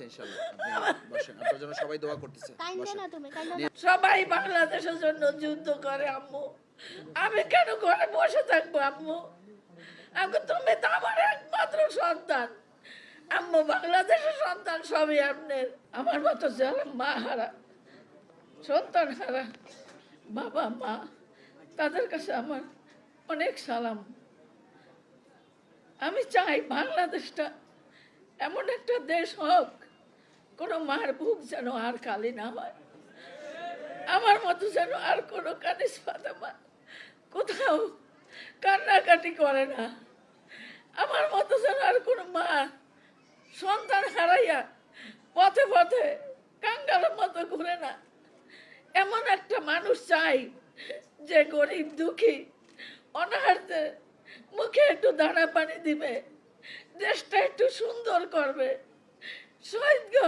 আছে ইনশাআল্লাহ। আপনি বসেন। আপনার জন্য সবাই দোয়া করতেছে। কাইন্দো না তুমি, কাইন্দো না। সবাই বাংলাদেশের জন্য যুদ্ধ করে আম্মু, আমি কেন ঘরে বসে থাকবো আম্মু? তুমি তো আমার একমাত্র সন্তান আম্মু, বাংলাদেশের সন্তান সবই আপনার। আমার মতো যারা মা হারা, সন্তান হারা বাবা মা, তাদের কাছে আমার অনেক সালাম। আমি চাই বাংলাদেশটা এমন একটা দেশ হোক, কোনো মার বুক যেন আর খালি না হয়। আমার মতো যেন আর কোনো কানিস ফাতেমা কোথাও কান্নাকাটি করে না। আমার মতো যেন আর কোনো মা সন্তান হারাইয়া পথে পথে কাঙ্গালের মতো ঘুরে না। এমন একটা মানুষ চাই যে গরিব দুঃখী অনাহারদের মুখে একটু দানা পানি দিবে, দেশটা একটু সুন্দর করবে, শহীদকে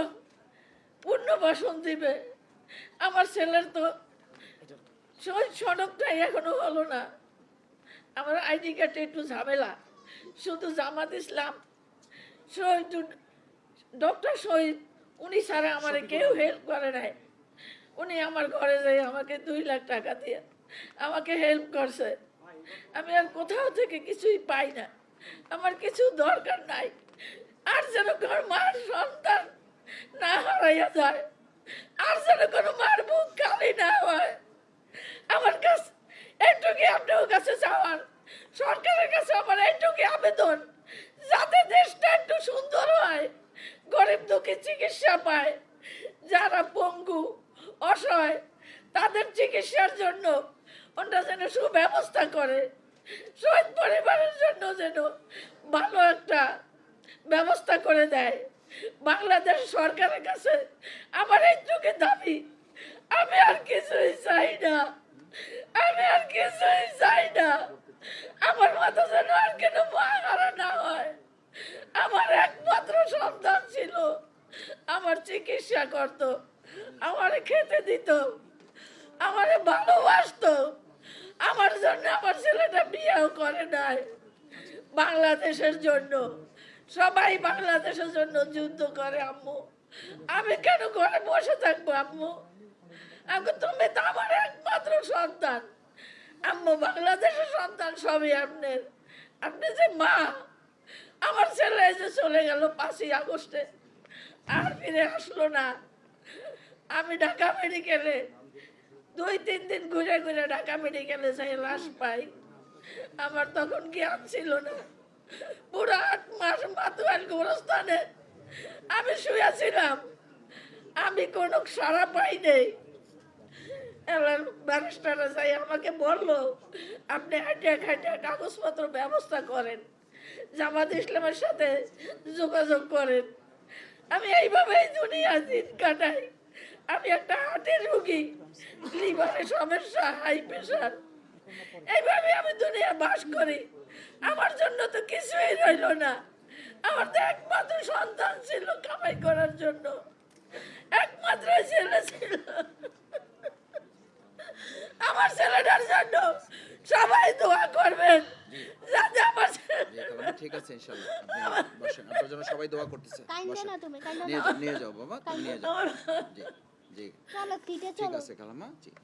পুনর্বাসন দিবে। আমার ছেলের তো শহীদ সনদটাই এখনো হলো না। আমার আইডি কার্ডে একটু ঝামেলা, শুধু জামাত ইসলাম শহীদ ডক্টর শহীদ উনি ছাড়া আমার কেউ হেল্প করে নাই। উনি আমার ঘরে যাই আমাকে 2 লাখ টাকা দিয়ে আমাকে হেল্প করছে। আমি আর কোথাও থেকে কিছুই পাই না, আমার কিছু দরকার নাই। আর যেন কোনো মার সন্তান না হারাইয়া যায়, আর যেন কোনো মার বুক খালি না হয়। আমার কাছে এইটুকু আপনার কাছে চাওয়ার, সরকারের কাছে আমার এইটুকু আবেদন, যাতে দেশটা একটু সুন্দর হয়, গরিব দুঃখী চিকিৎসা পায়, যারা পঙ্গু অসহায় তাদের চিকিৎসার জন্য ওটা যেন সুব্যবস্থা করে, শহীদ পরিবারের জন্য যেন ভালো একটা ব্যবস্থা করে দেয়। বাংলাদেশ সরকারের কাছে আমার এইটুকু দাবি, আমি আর কিছুই চাই না, আমি আর কিছুই চাই না। আমার মতো যেন আর কেন মা হারা না হয়। আমার একমাত্র সন্তান ছিল, আমার চিকিৎসা করত, আমারে খেতে দিত, আমারে ভালোবাসতো। আমার জন্য আমার ছেলেটা বিয়েও করে নাই। বাংলাদেশের জন্য সবাই বাংলাদেশের জন্য যুদ্ধ করে আম্মু, আমি কেন ঘরে বসে থাকবো আম্মু? তুমি তো আমার একমাত্র সন্তান আম্মু, বাংলাদেশের সন্তান সবই আপনার। আপনি যে মা, আমার ছেলে যে চলে গেল 5ই আগস্টে, আর ফিরে আসলো না। আমি ঢাকা মেডিকেলে 2-3 দিন ঘুরে ঘুরে ঢাকা মেডিকেলে যাই লাশ পাই। আমার তখন জ্ঞান ছিল না। পুরো 8 মাস মাতুয়াল গোরস্থানে আমি শুয়েছিলাম, আমি কোনো সাড়া পাই নেই। ব্যারিস্টাররা যাই আমাকে বললো, আপনি হাঁটিয়া খাটিয়া কাগজপত্র ব্যবস্থা করেন, জামাত ইসলামের সাথে যোগাযোগ করেন। আমি এইভাবেই দুনিয়া দিন কাটাই। আমি একটা হার্টের রোগী, লিভারের সমস্যা, হাই প্রেশার, এইভাবে আমি দুনিয়া বাস করি। আমার জন্য তো কিছুই রইল না। আমার তো একমাত্র সন্তান ছিল কামাই করার জন্য, একমাত্র ছেলে ছিল। আমার ছেলেটার জন্য সবাই দোয়া করবেন, যাতে আমার ঠিক আছে ইনশাআল্লাহ। আপনি বসেন। আপনার জন্য সবাই দোয়া করতেছে। কাইন্দো বসেন। না তুমি, কাইন্দো না। নিয়ে যাও বাবা, তুমি নিয়ে যাও। জি জি চলো, ঠিক চলো। আছে খালাম্মা। জি।